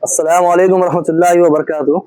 अस्सलाम वालेकुम रहमतुल्लाहि व बरकातुहू।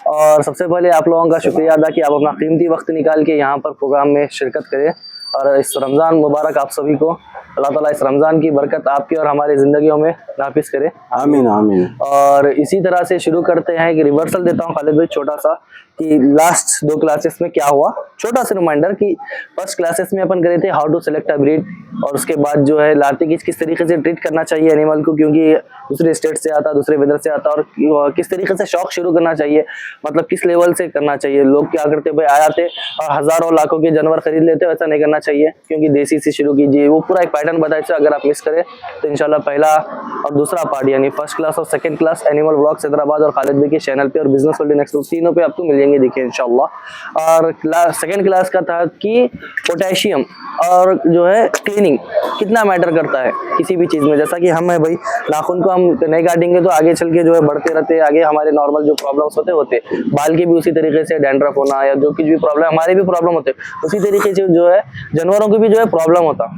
और सबसे पहले आप लोगों का शुक्रिया अदा कि आप अपना कीमती वक्त निकाल के यहाँ पर प्रोग्राम में शिरकत करें। और इस रमज़ान मुबारक आप सभी को अल्लाह ताला इस रमज़ान की बरकत आपकी और हमारी ज़िंदगियों में नाफिज करे, आमीन आमीन। और इसी तरह से शुरू करते हैं कि रिवर्सल देता हूँ खालिद भाई छोटा सा कि लास्ट 2 क्लासेस में क्या हुआ। छोटा सा रिमाइंडर कि फर्स्ट क्लासेस में अपन करे थे how to select a breed, और उसके बाद जो है लाते किस तरीके से ट्रीट करना चाहिए एनिमल को, क्योंकि दूसरे स्टेट से आता, दूसरे वेदर से आता, और किस तरीके से शौक शुरू करना चाहिए, मतलब किस लेवल से करना चाहिए। लोग क्या करते भाई, आते और हजारों लाखों के जानवर खरीद लेते, वैसा नहीं करना चाहिए, क्योंकि देसी से शुरू कीजिए। वो पूरा एक पैटर्न बताया था, अगर आप मिस करें तो इंशाल्लाह पहला और दूसरा पार्ट यानी फर्स्ट क्लास और second class animal vlogs Hyderabad और खालिद भाई के चैनल पे और बिजनेस वर्ल्ड नेक्स्ट तीनों पे आपको मिल जाएंगे, देखिए इंशाल्लाह। और सेकंड क्लास का था कि पोटेशियम और जो है क्लीनिंग कितना मैटर करता है किसी भी चीज में। जैसा कि हम है भाई, नाखून को हम नहीं काटेंगे तो आगे चल के जो है बढ़ते रहते, आगे हमारे नॉर्मल जो प्रॉब्लम्स होते बाल के भी उसी तरीके से डैंड्रफ होना या जो कुछ भी प्रॉब्लम, हमारे भी प्रॉब्लम होते उसी तरीके से जो है जानवरों को भी जो है प्रॉब्लम होता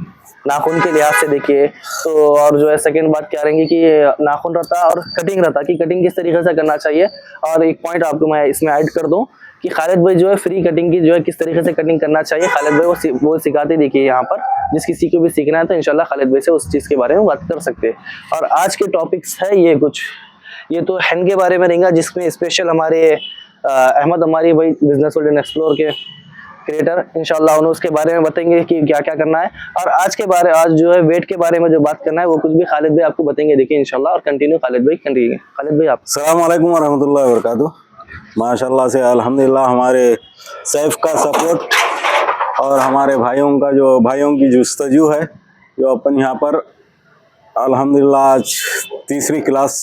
नाखून के लिहाज से देखिए तो। और जो है सेकंड बात क्या रहेंगी कि नाखून रहता और कटिंग रहता कि कटिंग किस तरीके से करना चाहिए। और एक पॉइंट आपको मैं इसमें ऐड कर दूं कि खालिद भाई जो है फ्री कटिंग की जो है किस तरीके से कटिंग करना चाहिए, खालिद भाई वो सिखाते देखिए यहाँ पर। जिस किसी को भी सीखना है तो इंशाल्लाह खालिद भाई से उस चीज़ के बारे में बात कर सकते हैं। और आज के टॉपिक्स है ये तो हैंड के बारे में रहेगा, जिसमें स्पेशल हमारे अहमद हमारी भाई बिजनेस वर्ल्ड एक्सप्लोर के क्रिएटर इंशाल्लाह उन्हें उसके बारे में बताएंगे कि क्या क्या करना है। और आज जो है वेट के बारे में जो बात करना है वो कुछ भी खालिद भाई आपको बताएंगे, देखिए इंशाल्लाह। और कंटिन्यू खालिद भाई आप। अस्सलाम वालेकुम रहमतुल्लाहि व बरकातुहू। माशाल्लाह से अल्हम्दुलिल्लाह हमारे सैफ का सपोर्ट और हमारे भाइयों की जुस्तजू है, जो अपन यहाँ पर अल्हम्दुलिल्लाह आज तीसरी क्लास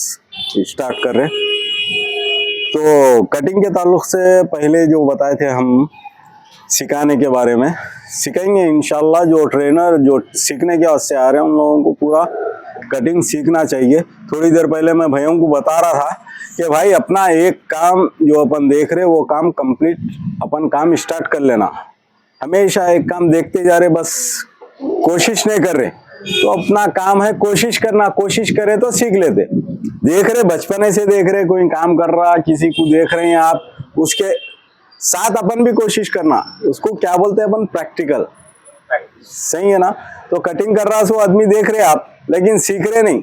स्टार्ट कर रहे हैं। तो कटिंग के ताल्लुक से पहले जो बताए थे हम सिखाने के बारे में, सिखाएंगे इंशाल्लाह। जो ट्रेनर जो सीखने के वास्ते आ रहे हैं उन लोगों को पूरा कटिंग सीखना चाहिए। थोड़ी देर पहले मैं भाइयों को बता रहा था कि भाई अपना एक काम जो अपन देख रहे वो काम कंप्लीट अपन काम स्टार्ट कर लेना। हमेशा एक काम देखते जा रहे, बस कोशिश नहीं कर रहे। तो अपना काम है कोशिश करना, कोशिश करे तो सीख लेते। देख रहे बचपने से देख रहे कोई काम कर रहा, किसी को देख रहे हैं आप, उसके साथ अपन भी कोशिश करना। उसको क्या बोलते हैं अपन, प्रैक्टिकल, सही है ना। तो कटिंग कर रहा सो आदमी देख रहे आप, लेकिन सीख रहे नहीं।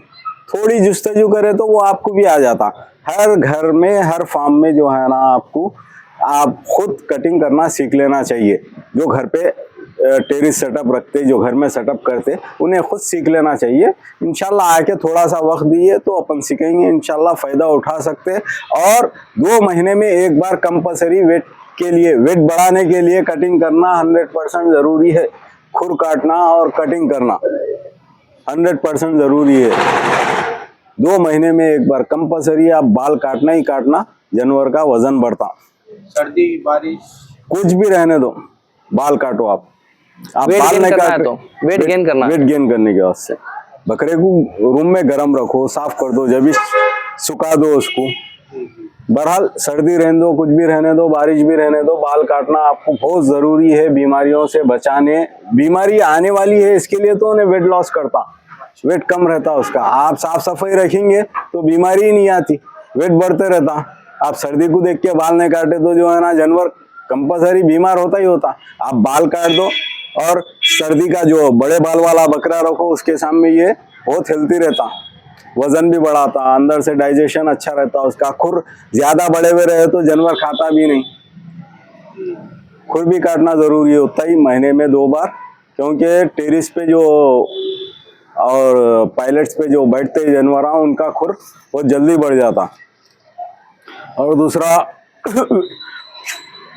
थोड़ी जुस्तजू करे तो वो आपको भी आ जाता। हर घर में हर फार्म में जो है ना आप खुद कटिंग करना सीख लेना चाहिए। जो घर पे टेरिस सेटअप रखते, जो घर में सेटअप करते, उन्हें खुद सीख लेना चाहिए। इंशाल्लाह आके थोड़ा सा वक्त दिए तो अपन सीखेंगे, इंशाल्लाह फ़ायदा उठा सकते। और 2 महीने में एक बार कंपलसरी वेट बढ़ाने के लिए कटिंग करना 100% ज़रूरी है। खुर काटना और कटिंग करना 100% ज़रूरी है। 2 महीने में एक बार कंपलसरी आप बाल काटना ही काटना, जानवर का वजन बढ़ता। सर्दी बारिश कुछ भी रहने दो, बाल काटो आप बाल नहीं काट तो वेट गेन करने के वास्ते बकरे को रूम में गर्म रखो, साफ कर दो, जब भी सुखा दो उसको। बहरहाल सर्दी रहने दो, कुछ भी रहने दो, बारिश भी रहने दो, बाल काटना आपको बहुत ज़रूरी है बीमारियों से बचाने। बीमारी आने वाली है, इसके लिए तो उन्हें वेट लॉस करता, वेट कम रहता उसका। आप साफ सफाई रखेंगे तो बीमारी ही नहीं आती, वेट बढ़ते रहता। आप सर्दी को देख के बाल नहीं काटे तो जो है ना जानवर कंपलसरी बीमार होता ही होता। आप बाल काट दो, और सर्दी का जो बड़े बाल वाला बकरा रखो उसके सामने, ये बहुत हेल्थी रहता, वजन भी बढ़ाता, अंदर से डाइजेशन अच्छा रहता उसका। खुर ज्यादा बड़े हुए रहे तो जानवर खाता भी नहीं। खुर भी काटना जरूरी होता ही महीने में 2 बार, क्योंकि टेरिस पे जो और पायलट्स पे जो बैठते जानवर उनका खुर बहुत जल्दी बढ़ जाता। और दूसरा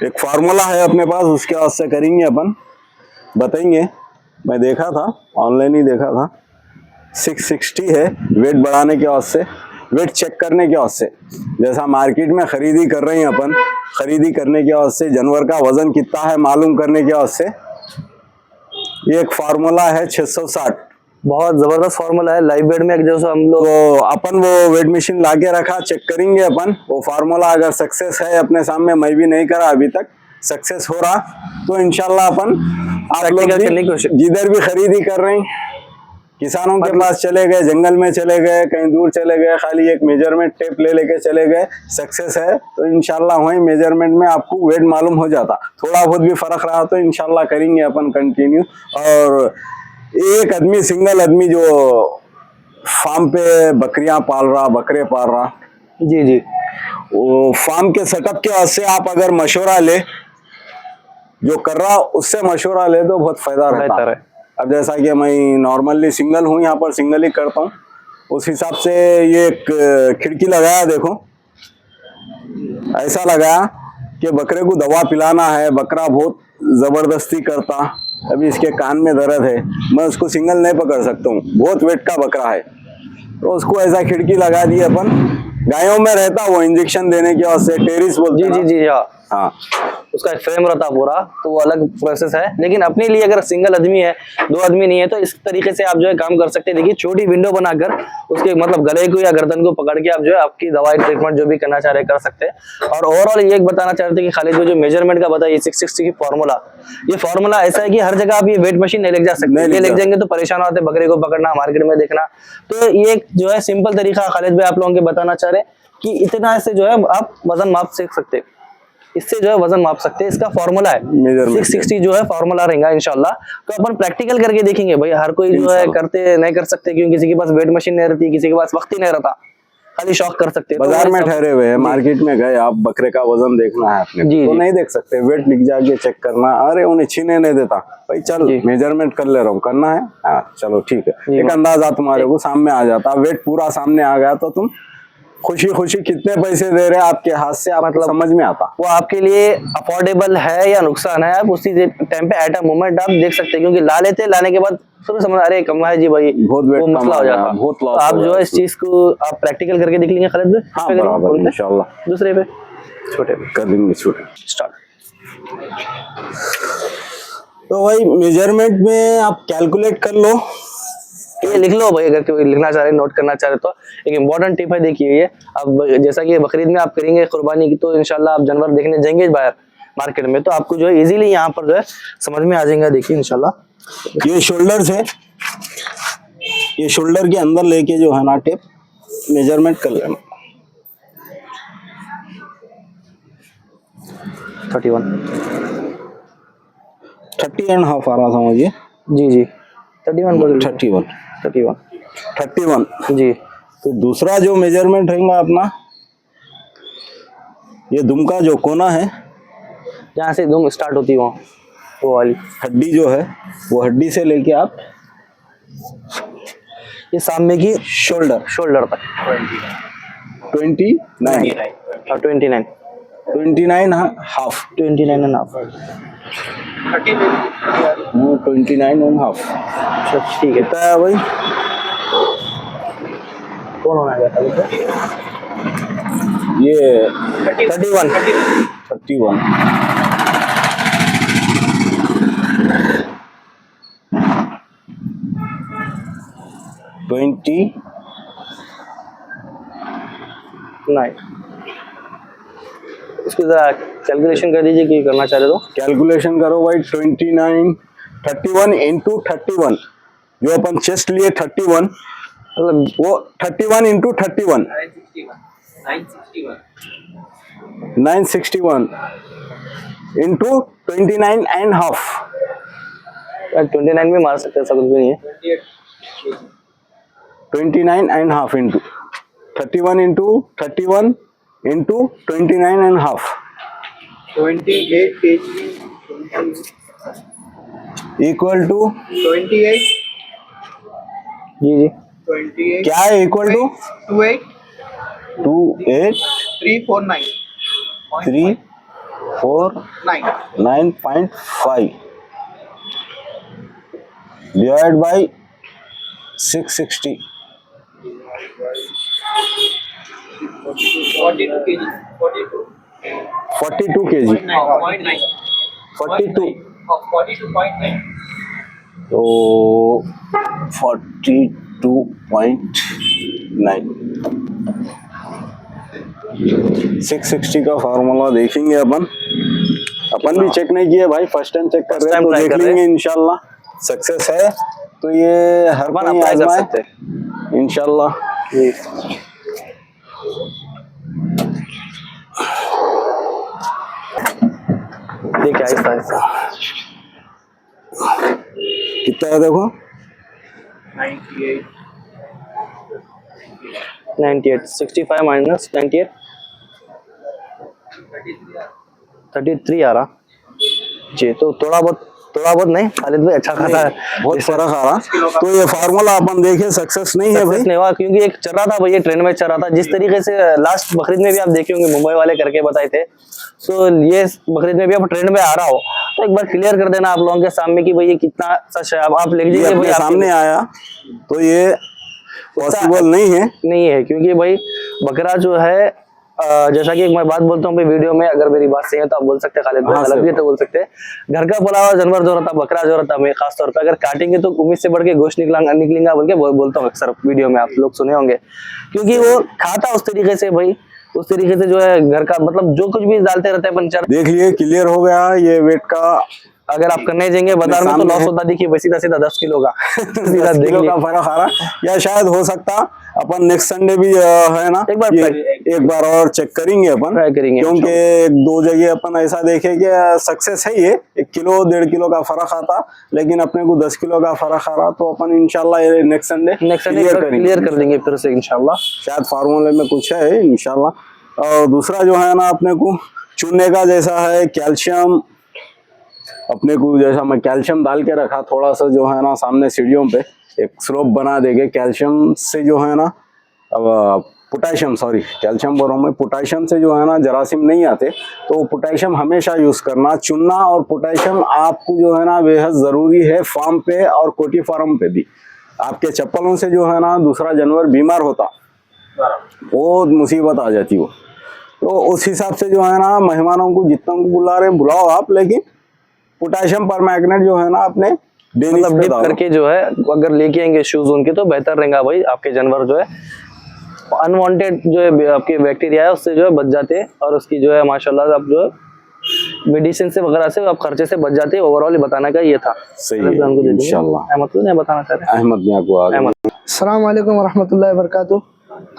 एक फार्मूला है अपने पास, उसके वास्ते करेंगे अपन, बताएंगे। मैं देखा था, ऑनलाइन ही देखा था। 660 है वेट बढ़ाने के वास्ते, वेट चेक करने के वास्ते। जैसा मार्केट में खरीदी कर रहे हैं अपन, खरीदी करने के वास्ते जानवर का वजन कितना है मालूम करने के वास्ते ये एक फार्मूला है 660। बहुत जबरदस्त फार्मूला है लाइव वेट में। जैसे हम लोग तो अपन वो वेट मशीन लाके रखा, चेक करेंगे अपन वो फार्मूला। अगर सक्सेस है अपने सामने, मैं भी नहीं करा अभी तक, सक्सेस हो रहा तो इंशाल्लाह अपन आप लोग जिधर भी खरीदी कर रहे हैं किसानों के पास चले गए, जंगल में चले गए, कहीं दूर चले गए, खाली एक मेजरमेंट टेप ले लेके चले गए, सक्सेस है तो इंशाल्लाह वहीं मेजरमेंट में आपको वेट मालूम हो जाता। थोड़ा बहुत भी फर्क रहा तो इंशाल्लाह करेंगे अपन कंटिन्यू। और एक आदमी, सिंगल आदमी जो फार्म पे बकरियां पाल रहा, बकरे पाल रहा, जी जी, वो फार्म के सेटअप के वास्ते आप अगर मशवरा ले, जो कर रहा उससे मशवरा ले तो बहुत फायदा रहता बेहतर है। है। अब जैसा कि मैं नॉर्मली सिंगल हूँ, यहाँ पर सिंगल ही करता हूँ, उस हिसाब से ये एक खिड़की लगाया, देखो ऐसा लगाया कि बकरे को दवा पिलाना है, बकरा बहुत जबरदस्ती करता, अभी इसके कान में दर्द है, मैं उसको सिंगल नहीं पकड़ सकता हूँ, बहुत वेट का बकरा है, तो उसको ऐसा खिड़की लगा दी अपन। गायों में रहता वो इंजेक्शन देने के वास्ते, टेरिस बोलते जी हैं जी जी, हाँ हाँ, उसका एक फ्रेम रहता पूरा, तो वो अलग प्रोसेस है। लेकिन अपने लिए अगर सिंगल आदमी है, दो आदमी नहीं है, तो इस तरीके से आप जो है काम कर सकते हैं। देखिए छोटी विंडो बनाकर उसके मतलब गले को या गर्दन को पकड़ के आप जो है आपकी दवाई ट्रीटमेंट जो भी करना चाह रहे कर सकते हैं। और ओवरऑल ये बताना चाहते हैं कि खालिद जो मेजरमेंट का बताइए 660 की फॉर्मूला, ये फॉर्मूला ऐसा है कि हर जगह आप ये वेट मशीन नहीं लेके जा सकते, ये लेके जाएंगे तो परेशान होते बकरे को पकड़ना, मार्केट में देखना। तो ये एक जो है सिंपल तरीका खालिद भाई आप लोगों को बताना चाह रहे हैं कि इतना से जो है आप वजन माप सीख सकते हैं, इससे जो है वजन माप सकते हैं। इसका फॉर्मूला है 660 जो है फॉर्मूला रहेगा इंशाल्लाह। तो अपन प्रैक्टिकल करके देखेंगे भाई, हर कोई जो है करते नहीं कर सकते, क्योंकि किसी के पास वेट मशीन नहीं रहती, किसी के पास वक्त ही नहीं रहता, खाली शौक कर सकते हैं। बाजार में ठहरे हुए हैं, मार्केट में गए, आप बकरे का वजन देखना है अपने जी, तो जी। नहीं देख सकते, वेट लिख जाके चेक करना, अरे उन्हें छीने नहीं देता भाई, चल मेजरमेंट कर ले रहा हूँ, करना है हाँ चलो ठीक है, एक अंदाजा तुम्हारे को सामने आ जाता, वेट पूरा सामने आ गया तो तुम खुशी खुशी कितने पैसे दे रहे हैं आपके हाथ से, आप मतलब समझ में आता, वो आपके लिए अफोर्डेबल है या नुकसान है, आप उसी टाइम पे एट अ मोमेंट आप देख सकते हैं। क्योंकि लाने के बाद फिर समझ अरे कम है जी भाई, बहुत वेट वो मसला हो जाता। बहुत तो लॉस आप जो है इस चीज को आप प्रैक्टिकल करके देख लेंगे खालिद भाई। हाँ बराबर इंशाल्लाह, दूसरे पे छोटे पे कर देंगे छोटे। स्टार्ट। तो भाई मेजरमेंट में आप कैलकुलेट कर लो, ये लिख लो भाई, अगर कोई लिखना चाह रहे, नोट करना चाह रहे तो एक इंपॉर्टेंट टिप है। देखिए ये अब जैसा कि बकरीद में आप करेंगे कुर्बानी की, तो इंशाल्लाह आप जानवर देखने जाएंगे बाहर मार्केट में, तो आपको जो है इजीली यहाँ पर जो है समझ में आ जाएगा। देखिए इंशाल्लाह ये शोल्डर से, ये शोल्डर के अंदर लेके जो है ना टेप मेजरमेंट कर लेना। 30 एंड हाफ आ रहा था मुझे, जी जी 31 बोल 31 जी। तो दूसरा जो मेजरमेंट रहेगा अपना, ये दुम का जो कोना है, जहाँ से दुम स्टार्ट होती है वो वाली हड्डी जो है, वो हड्डी से लेके आप ये सामने की शोल्डर तक 29 29 half, 29 and half. 29 and half, ठीक है, कितना है भाई? कौन होना है ये 31 नहीं, इसको जरा कैलकुलेशन कर दीजिए कि करना चाह रहे तो। कैलकुलेशन करो भाई, 31 इंटू 31, जो अपन चेस्ट लिए 31, मतलब वो 31 इंटू 31 961 इंटू 29 एंड हाफ, 29 में मार सकते हैं, ऐसा कुछ भी नहीं है। 29 and half into 31 into 29 and half 28 kg equal to 28 जी जी 28 क्या है, equal to 28 28 349 349.5 divide by 660, 42 kg 42 kg 0.9 42 42.9 तो 42.9 660 का फार्मूला देखेंगे अपन भी चेक नहीं किया भाई, फर्स्ट टाइम चेक कर रहे हैं, तो देख लेंगे इंशाल्लाह। सक्सेस है तो तो ये हर अपन कोई अप्लाई कर आजमाए सकते हैं। इंशाल्लाह। जी देखिए ऐसा ऐसा कितना है देखो 98. 98 65 माइनस 98 33 आ रहा जी। तो थोड़ा बहुत नहीं खालिद भाई अच्छा खासा है, बहुत फर्क आ रहा। तो ये फार्मूला अपन देखे सक्सेस नहीं है भाई। सक्सेस नहीं हुआ क्योंकि एक चल रहा था भाई, ये ट्रेंड में चल रहा था। जिस तरीके से लास्ट बकरीद में भी आप देखे होंगे मुंबई वाले करके बताए थे, तो ये बकरीद में भी अब ट्रेंड में आ रहा हो तो एक बार क्लियर कर देना आप लोगों के सामने कि भाई ये कितना सच है। अब आप लिख ये लीजिए अपने भाई, आपके सामने आया तो ये पॉसिबल नहीं है क्योंकि भाई बकरा जो है जैसा कि एक मैं बात बोलता हूँ भाई वीडियो में, अगर मेरी बात सही है तो आप बोल सकते हैं खालिद भाई, हाँ, गलत सर। भी है तो बोल सकते हैं। घर का पला हुआ जानवर जो रहता, बकरा जो रहता, मैं खास तौर पे अगर काटेंगे तो उम्मीद से बढ़ के गोश्त निकलेगा बोल के बोलता हूँ अक्सर वीडियो में, आप लोग सुने होंगे। क्योंकि वो खाता उस तरीके से भाई, उस तरीके से जो है घर का मतलब जो कुछ भी डालते रहते हैं पंचर। देख लिए क्लियर हो गया। ये वेट का अगर आप करने जाएंगे बाजार में तो सामने लॉस है। होता, देखिए भाई सीधा 10 किलो का सीधा 10 देख किलो लिए। का फर्क आ रहा, या शायद हो सकता अपन नेक्स्ट संडे भी है ना, एक बार ये एक बार और चेक करेंगे अपन, ट्राई करेंगे क्योंकि एक दो जगह अपन ऐसा देखे कि सक्सेस है ये 1 किलो 1.5 किलो का फर्क आता, लेकिन अपने को 10 किलो का फर्क आ रहा। तो अपन इंशाल्लाह ये नेक्स्ट संडे क्लियर कर देंगे फिर से इंशाल्लाह। शायद फार्मूले में कुछ है इंशाल्लाह। और दूसरा जो है ना, अपने को चुनने का जैसा है कैल्शियम, अपने को जैसा मैं कैल्शियम डाल के रखा थोड़ा सा जो है ना, सामने सीढ़ियों पे एक स्लोप बना देंगे कैल्शियम से जो है ना, अब पोटेशियम, सॉरी कैल्शियम बोल रहा हूँ मैं, पोटेशियम से जो है ना जरासीम नहीं आते, तो पोटेशियम हमेशा यूज करना, चुनना। और पोटेशियम आपको जो है ना बेहद जरूरी है फार्म पे और कोटी फार्म पे भी। आपके चप्पलों से जो है ना दूसरा जानवर बीमार होता, वो मुसीबत आ जाती वो। तो उस हिसाब से जो है ना, मेहमानों को जितना को बुला रहे बुलाओ आप, लेकिन पोटेशियम परमैंगनेट जो है ना अपने डेली मतलब डिप करके जो है अगर लेके आएंगे शूज उनके तो बेहतर रहेगा भाई। आपके जानवर जो है अनवांटेड जो है आपके बैक्टीरिया है उससे जो है बच जाते हैं, और उसकी जो है माशाल्लाह आप जो है मेडिसिन से वगैरह से आप खर्चे से बच जाते हैं। ओवरऑल ही बताने का ये था। सही है इंशाल्लाह। अहमद तो नहीं बताना चाहते? अहमद मियां को आगे अस्सलाम वालेकुम वरहमतुल्लाहि वबरकातुह।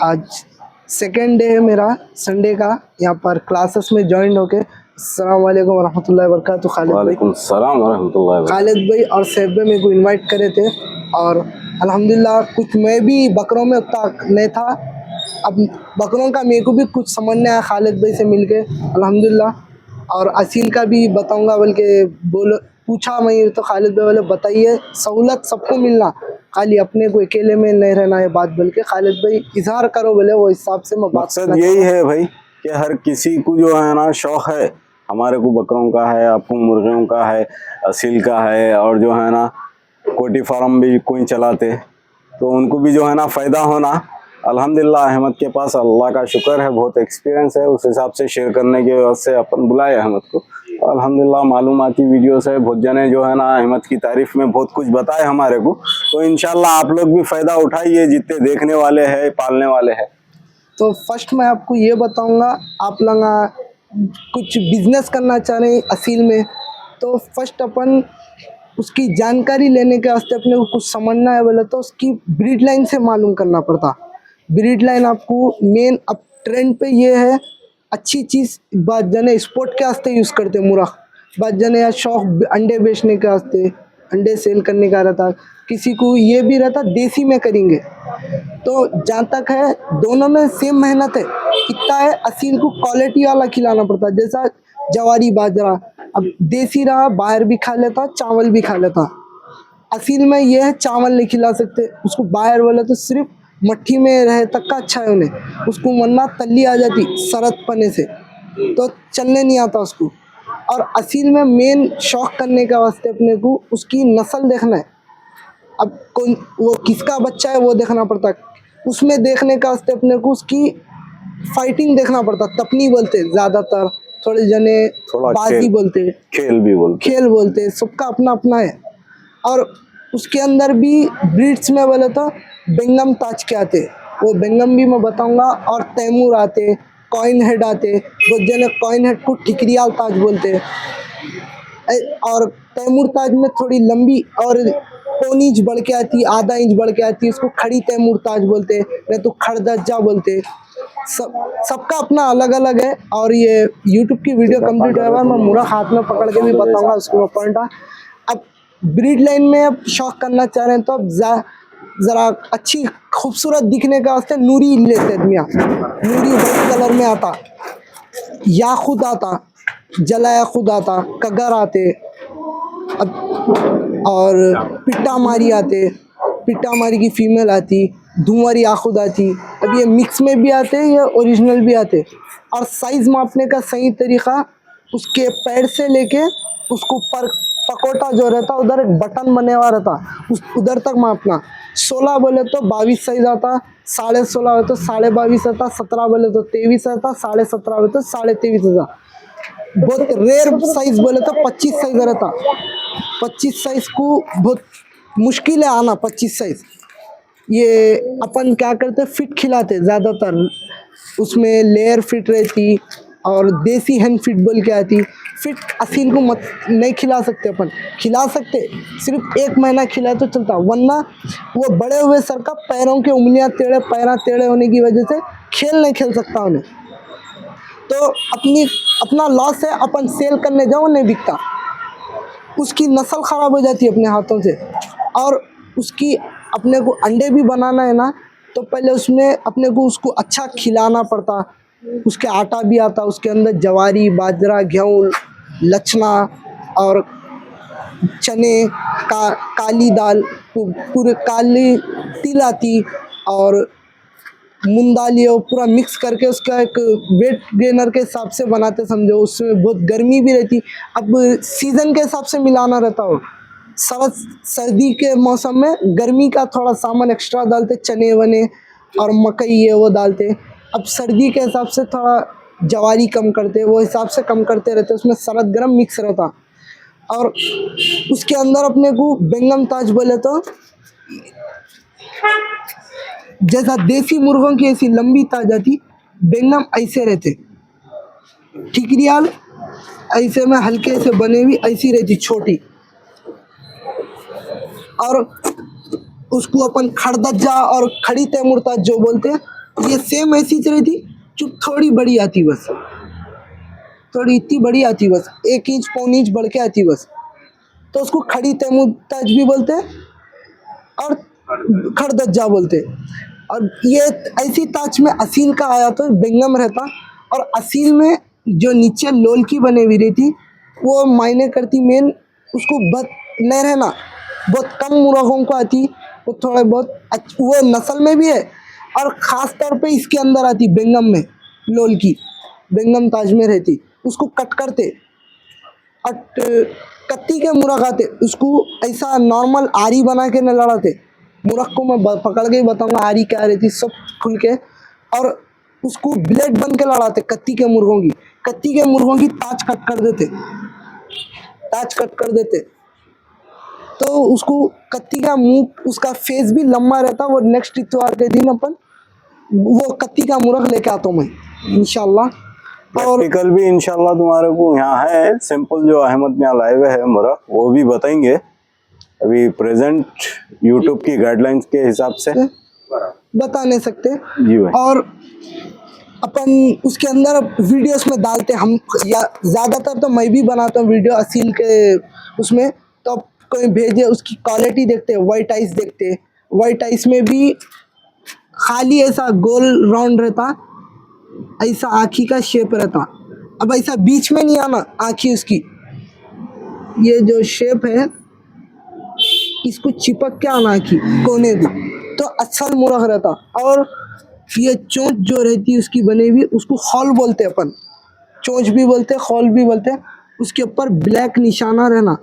आज सेकेंड डे है मेरा संडे का यहाँ पर क्लासेस में ज्वाइन होके। अस्सलाम वालेकुम वरहमतुल्लाहि वबरकातुह। खालिद भाई, वालेकुम सलाम वरहमतुल्लाहि वबरकातुह। खालिद भाई और सैफ भाई मेरे को इनवाइट करे थे, और अल्हम्दुलिल्लाह कुछ मैं भी बकरों में उतना नहीं था, अब बकरों का मेरे को भी कुछ समझ नहीं आया खालिद भाई से मिलके अल्हम्दुलिल्लाह। और असील का भी बताऊंगा बल्कि बोलो पूछा मैं तो खालिद भाई बोले बताइए, सहूलत सबको मिलना, खाली अपने को अकेले में नहीं रहना है बात। बल्कि खालिद भाई इजहार करो बोले, वो हिसाब से मैं बात मकसद यही है भाई कि हर किसी को जो है ना शौक है, हमारे को बकरों का है, आपको मुर्गियों का है, असील का है, और जो है ना कोटी फार्म भी कोई चलाते, तो उनको भी जो है ना फ़ायदा होना। अल्हम्दुलिल्लाह अहमद के पास अल्लाह का शुक्र है बहुत एक्सपीरियंस है, उस हिसाब से शेयर करने के वजह से अपन बुलाए अहमद को। अल्हम्दुलिल्लाह मालूमाती वीडियोस है, बहुत जने जो है ना अहमद की तारीफ में बहुत कुछ बताए हमारे को। तो इंशाल्लाह आप लोग भी फ़ायदा उठाइए, जितने देखने वाले हैं पालने वाले हैं। तो फर्स्ट मैं आपको ये बताऊंगा, आप लोग कुछ बिजनेस करना चाह रहे हैं असील में, तो फर्स्ट अपन उसकी जानकारी लेने के वास्ते अपने को कुछ समझना है बोले तो उसकी ब्रीड लाइन से मालूम करना पड़ता। ब्रीड लाइन आपको मेन अब ट्रेंड पे ये है, अच्छी चीज़ बात जने स्पोर्ट के वास्ते यूज़ करते मुर्गा, बात जने या शौक अंडे बेचने के वास्ते, अंडे सेल करने का रहता, किसी को ये भी रहता देसी में करेंगे। तो जहाँ तक है दोनों में सेम मेहनत है, कितना है असील को क्वालिटी वाला खिलाना पड़ता, जैसा जवारी बाजरा, अब देसी रहा बाहर भी खा लेता चावल भी खा लेता। असील में ये है चावल नहीं खिला सकते उसको, बाहर बोले तो सिर्फ मट्ठी में रहे तक का अच्छा है उन्हें, उसको वरना तल्ली आ जाती सरद पने से, तो चलने नहीं आता उसको। और असील में मेन शौक करने का वास्ते अपने को उसकी नस्ल देखना है, अब कौन वो किसका बच्चा है वो देखना पड़ता है, उसमें देखने का वास्ते अपने को उसकी फाइटिंग देखना पड़ता, तपनी बोलते ज़्यादातर, थोड़े जने बाजी बोलते, खेल भी बोलते, खेल बोलते, सबका अपना अपना है। और उसके अंदर भी ब्रीड्स में बोले तो बेंगम ताज के आते, वो बेंगम भी मैं बताऊंगा, और तैमूर आते, कॉइन हेड आते, वो जने कॉइन हेड को ठिकरियाल ताज बोलते, और तैमूर ताज में थोड़ी लंबी और पौनी इंच बढ़ के आती, आधा इंच बढ़ के आती, उसको खड़ी तैमूर ताज बोलते, नहीं तो खड़दज्जा बोलते। सबका अपना अलग अलग है। और ये यूट्यूब की वीडियो कंप्लीट हुआ, मैं मुरा हाथ में पकड़ के भी बताऊंगा उसको पॉइंट। अब ब्रीड लाइन में अब शौक करना चाह रहे हैं तो अब ज़रा अच्छी खूबसूरत दिखने का वास्ते नूरी लेते मियाँ। नूरी वाइट कलर में आता, या खुद आता, जलाया खुद आता, कगर आते, अब और पिट्टा मारी आते, पिट्टा मारी की फीमेल आती, धुंवरी आखुद आती। अब ये मिक्स में भी आते हैं या ओरिजिनल भी आते। और साइज़ मापने का सही तरीक़ा उसके पैर से लेके उसको पर पकोटा जो रहता उधर एक बटन बने हुआ रहता, उस उधर तक मापना। 16 बोले तो 22 साइज आता, 16.5 हो तो 22.5 आता, 17 बोले तो 23 आता, 17.5 हो तो 23.5 आता। बहुत रेयर साइज बोले तो 25 साइज रहता। 25 साइज को बहुत मुश्किल है आना। 25 साइज ये अपन क्या करते, फिट खिलाते ज़्यादातर, उसमें लेयर फिट रहती और देसी हैंड फिट बोल के आती। फिट असील को मत नहीं खिला सकते, अपन खिला सकते सिर्फ 1 महीना खिलाए तो चलता, वरना वो बड़े हुए सर का पैरों के उंगलियां टेढ़े, पैरा टेढ़े होने की वजह से खेल नहीं खेल सकता उन्हें। तो अपना लॉस है, अपन सेल करने जाओ नहीं बिकता, उसकी नस्ल ख़राब हो जाती है अपने हाथों से। और उसकी अपने को अंडे भी बनाना है ना, तो पहले उसमें अपने को उसको अच्छा खिलाना पड़ता। उसके आटा भी आता, उसके अंदर जवारी, बाजरा, गेहूँ, लचना और चने का, काली दाल, पूरे काली तिल आती और मूंग दाल, ये पूरा मिक्स करके उसका एक वेट गेनर के हिसाब से बनाते समझो। उसमें बहुत गर्मी भी रहती, अब सीज़न के हिसाब से मिलाना रहता हो। सर्दी के मौसम में गर्मी का थोड़ा सामान एक्स्ट्रा डालते, चने वने और मकई ये वो डालते। अब सर्दी के हिसाब से थोड़ा जवारी कम करते, वो हिसाब से कम करते रहते, उसमें सरद गर्म मिक्स रहता। और उसके अंदर अपने को बेंगम ताज बोले तो जैसा देसी मुर्गों की ऐसी लंबी ताज आती, बेंगम ऐसे रहते, ठिकरियाल ऐसे में हल्के से बने हुई ऐसी रहती छोटी। और उसको अपन खड़दज्जा और खड़ी तैमूर ताज जो बोलते हैं, ये सेम ऐसी रहती, चुप थोड़ी बड़ी आती, बस थोड़ी इतनी बड़ी आती, बस 1 इंच पौनी इंच बढ़ के आती बस। तो उसको खड़ी तैमूर ताज भी बोलते हैं और खड़दज्जा बोलते हैं। और ये ऐसी ताज में असील का आया तो बेंगम रहता। और असील में जो नीचे लोल की बनी हुई रहती, वो मायने करती मेन, उसको बद नहीं रहना, बहुत कम मुर्गों को आती, वो थोड़े बहुत वो नस्ल में भी है। और ख़ास तौर पे इसके अंदर आती बेंगम में, लोल की बेंगम ताज में रहती, उसको कट करते और कत्ती के मुर्ग आते, उसको ऐसा नॉर्मल आरी बना के न लड़ाते। मुर्ग को मैं पकड़ के ही बताऊंगा आरी क्या रहती सब खुल के। और उसको ब्लेड बन के लड़ाते कत्ती के मुर्गों की। कत्ती के मुर्गों की ताज कट कर देते, ताज कट कर देते। तो उसको कत्ती का मुंह, उसका फेस भी लंबा रहता। वो नेक्स्ट इतवार के दिन अपन वो कत्ती का मुर्ग लेके आता हूँ मैं इंशाल्लाह। और प्रैक्टिकल भी इंशाल्लाह तुम्हारे को यहाँ है, सिंपल जो अहमद में लाए हुए है मुर्ग, वो भी बताएंगे। अभी प्रेजेंट यूट्यूब की गाइडलाइंस के हिसाब से बता नहीं सकते जी भाई। और अपन उसके अंदर वीडियोस में डालते हम, या ज़्यादातर तो मैं भी बनाता हूँ वीडियो असील के उसमें। तो कोई भेजे उसकी क्वालिटी देखते, वाइट आइस देखते, वाइट आइस में भी खाली ऐसा गोल राउंड रहता, ऐसा आँखी का शेप रहता। अब ऐसा बीच में नहीं आना आँखी उसकी, ये जो शेप है इसको चिपक के आना आँखी कोने को, तो अच्छा मुर्ग रहता। और ये चोंच जो रहती है उसकी बनी हुई, उसको खौल बोलते हैं अपन, चोंच भी बोलते हैं, खौल भी बोलते हैं। उसके ऊपर ब्लैक निशाना रहना,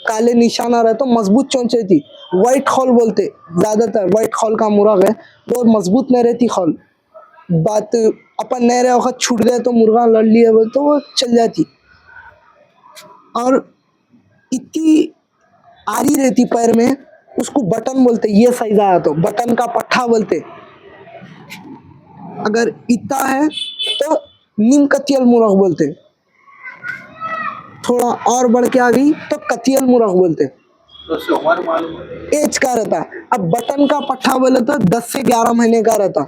काले निशाना रहता, मजबूत चोंच रहती, वाइट खौल बोलते। ज़्यादातर वाइट खौल का मुर्ग है, वो मजबूत नहीं रहती खौल। बात अपन नहीं रहे वक्त छूट गए तो मुर्गा लड़ लिया बोल तो वो चल जाती। और इतनी आरी रहती पैर में, उसको बटन बोलते। ये साइज आया तो बटन का पट्ठा बोलते। अगर इतना है तो नीम कतियल मुर्ग बोलते, थोड़ा और बढ़ के आ गई तो कतियल मुर्ग बोलते। तो उससे उम्र मालूम होती है। एज का रहता। अब बटन का पट्ठा बोले तो 10 से 11 महीने का रहता।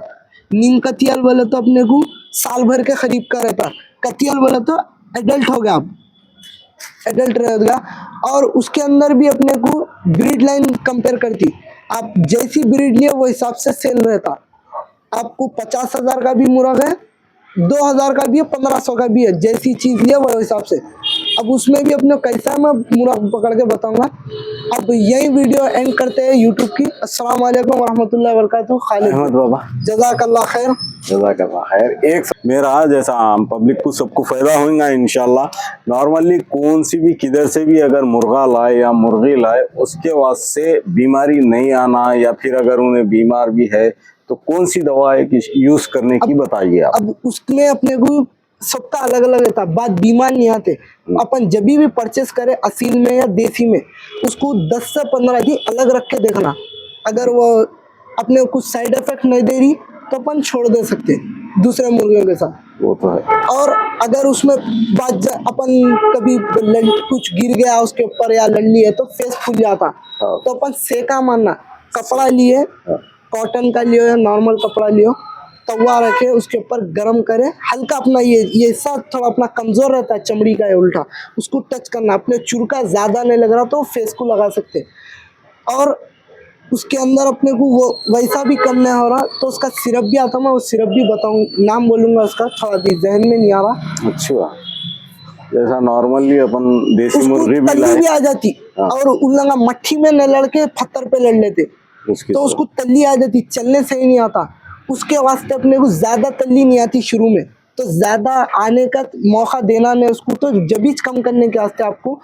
नीम कतियाल बोले तो अपने को साल भर के करीब का रहता। कतियाल बोले तो एडल्ट हो गया, आप एडल्ट रहेगा। और उसके अंदर भी अपने को ब्रीड लाइन कंपेयर करती, आप जैसी ब्रीड लिए वो हिसाब से सेल रहता। आपको 50,000 का भी मुर्गा है, 2,000 का भी है, 1,500 का भी है, जैसी चीज लिए वो हिसाब से। अब उसमें भी अपने कैसा मैं मुर्गा पकड़ के बताऊंगा। अब यही वीडियो एंड करते हैं यूट्यूब की। अस्सलाम वालेकुम रहमतुल्लाहि व बरकातहू। खालिद अहमद बाबा जज़ाकल्लाह खैर। जज़ाकल्लाह खैर। एक मेरा जैसा आम पब्लिक को सबको फायदा होगा इंशाल्लाह। नॉर्मली कौन सी भी किधर से भी अगर मुर्गा लाए या मुर्गी लाए, उसके वास्ते बीमारी नहीं आना, या फिर अगर उन्हें बीमार भी है तो कौन सी दवा है कि यूज करने की बताइए आप। अब उसमें अपने को सबका अलग अलग रहता, बात बीमार नहीं आते। अपन जब भी परचेस करें असील में या देसी में, उसको 10 से 15 दिन अलग रख के देखना। अगर वो अपने को कुछ साइड इफेक्ट नहीं दे रही तो अपन छोड़ दे सकते दूसरे मुर्गियों के साथ। वो तो है। और अगर उसमें अपन कभी कुछ गिर गया उसके ऊपर या लड़ लिए तो फेस फूल जाता, हाँ। तो अपन सेका मारना। कपड़ा लिए, कॉटन का लियो या नॉर्मल कपड़ा लियो, तवा रखे, उसके ऊपर गरम करे, हल्का अपना ये सब थोड़ा अपना कमजोर रहता है चमड़ी का, है उल्टा उसको टच करना। अपने चुरका ज्यादा नहीं लग रहा तो फेस को लगा सकते। और उसके अंदर अपने को वो वैसा भी कम नहीं हो रहा तो उसका सिरप भी आता, मैं वो सिरप भी बताऊँ, नाम बोलूंगा उसका, थोड़ा भी जहन में नहीं आ रहा। अच्छा, जैसा नॉर्मली अपन देसी उसको मुर्गी भी तली लाए भी आ जाती। हाँ। और उन लोग मट्ठी में न लड़के पत्थर पे लड़ लेते तो उसको तल्ली आ जाती, चलने से ही नहीं आता। उसके वास्ते अपने को ज्यादा तल्ली नहीं आती शुरू में, तो ज्यादा आने का मौका देना नहीं उसको। तो जबीज कम करने के वास्ते आपको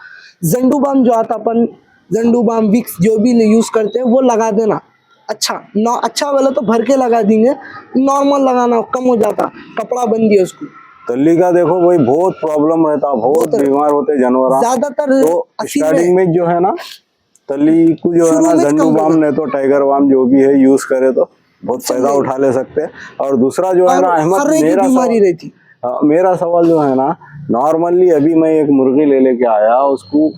जंडू बाम जो आता, अपन जंडू बाम विक्स जो भी यूज करते हैं वो लगा देना। अच्छा वाला तो भर के लगा देंगे, नॉर्मल लगाना कम हो जाता, कपड़ा बन दिया उसको। तल्ली का देखो भाई बहुत प्रॉब्लम रहता, बहुत बीमार होते जानवर। ज्यादातर तो स्टार्टिंग में जो है ना तल्ली को जो है ना झंडू बाम नहीं तो टाइगर बाम जो भी है यूज करे तो बहुत फायदा उठा ले सकते हैं। और दूसरा जो है ना अहमद, मेरा सवाल जो है ना, नॉर्मली अभी मैं एक मुर्गी ले लेके आया, उसको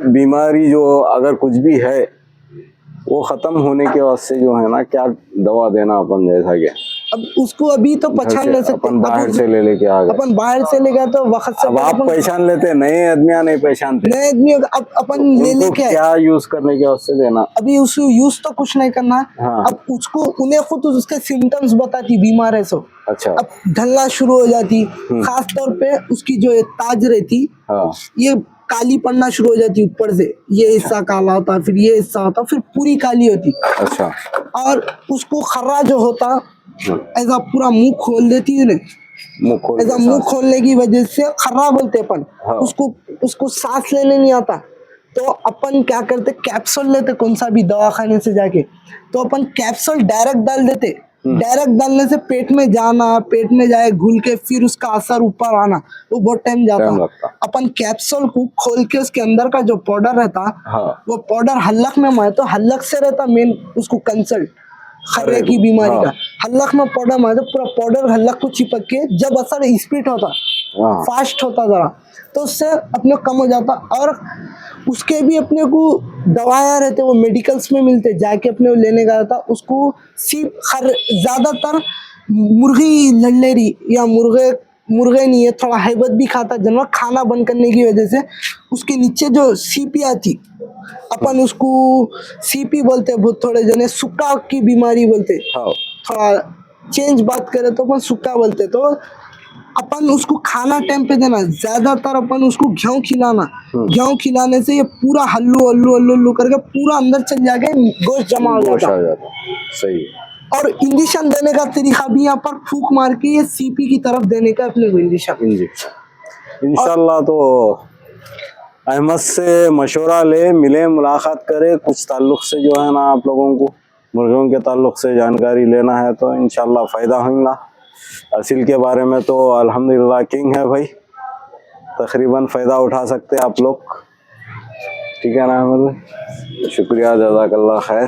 बीमारी जो अगर कुछ भी है वो खत्म होने के वास्ते जो है ना क्या दवा देना अपन, जैसा कि अब उसको अभी तो पहचान नहीं सकते, अपन बाहर से ले लेके आ गए, अपन बाहर से ले गए तो वक्त से अब आप पहचान लेते, नए आदमियां नहीं पहचानते, नए आदमी अब अपन ले लेके आए, क्या यूज करने के वास्ते देना। अभी उसको यूज तो कुछ नहीं करना। हाँ। अब उसको उन्हें खुद उसके सिम्टम्स बताती, बीमार है सो अच्छा, अब ढलना शुरू हो जाती, खास तौर पे उसकी जो ताज रहती, हाँ। ये काली पड़ना शुरू हो जाती ऊपर से, ये हिस्सा काला होता, फिर ये हिस्सा होता, फिर पूरी काली होती। अच्छा, और उसको खर्रा जो होता ऐसा पूरा मुंह खोल देती है, ऐसा मुंह खोलने की वजह से खर्रा बोलते अपन। हाँ। उसको सांस लेने नहीं आता, तो अपन क्या करते, कैप्सूल लेते कोई सा भी दवाखाने से जाके, तो अपन कैप्सूल डायरेक्ट डाल देते। डायरेक्ट डालने से पेट में जाना, पेट में जाए घुल के फिर उसका असर ऊपर आना, वो बहुत टाइम जाता। अपन कैप्सूल को खोल के उसके अंदर का जो पाउडर रहता, हाँ। वो पाउडर हल्लक में मारे, तो हल्लक से रहता मेन उसको कंसल्ट खर्रे की बीमारी का। हल्लक में पाउडर मारे तो पूरा पाउडर हल्लक को चिपक के जब असर स्पीड होता, फास्ट होता जरा, तो उससे अपने कम हो जाता। और उसके भी अपने को दवाएं रहते, वो मेडिकल्स में मिलते, जाके अपने को लेने का रहता। उसको सिर्फ ज्यादातर मुर्गी लड़लेरी या मुर्गे नहीं है, थोड़ा हैबत भी खाता जानवर, खाना बंद करने की वजह से उसके नीचे जो सीपी आती, अपन उसको सीपी बोलते, बहुत थोड़े जने सुक्का की बीमारी बोलते, थोड़ा चेंज बात करें तो अपन सुक्का बोलते। तो अपन उसको खाना टाइम पे देना, ज्यादातर अपन उसको गेहूं खिलाना। गेहूं खिलाने से ये पूरा हल्लू हल्लू हल्लू हल्लू करके पूरा अंदर चल जाके गोश्त जमा हो जाता। सही। और इंजेक्शन देने का तरीका भी यहाँ पर फूक मार के ये सीपी की तरफ देने का अपने को इंजेक्शन। इंशाल्लाह तो अहमद से मशवरा ले, मिले, मुलाकात करे, कुछ ताल्लुक से जो है ना आप लोगों को मुर्गियों के ताल्लुक से जानकारी लेना है तो इंशाल्लाह फ़ायदा होगा। असील के बारे में तो अल्हम्दुलिल्लाह किंग है भाई, तकरीबन फ़ायदा उठा सकते आप लोग। ठीक है ना अहमद, शुक्रिया, जज़ाकल्लाह खैर।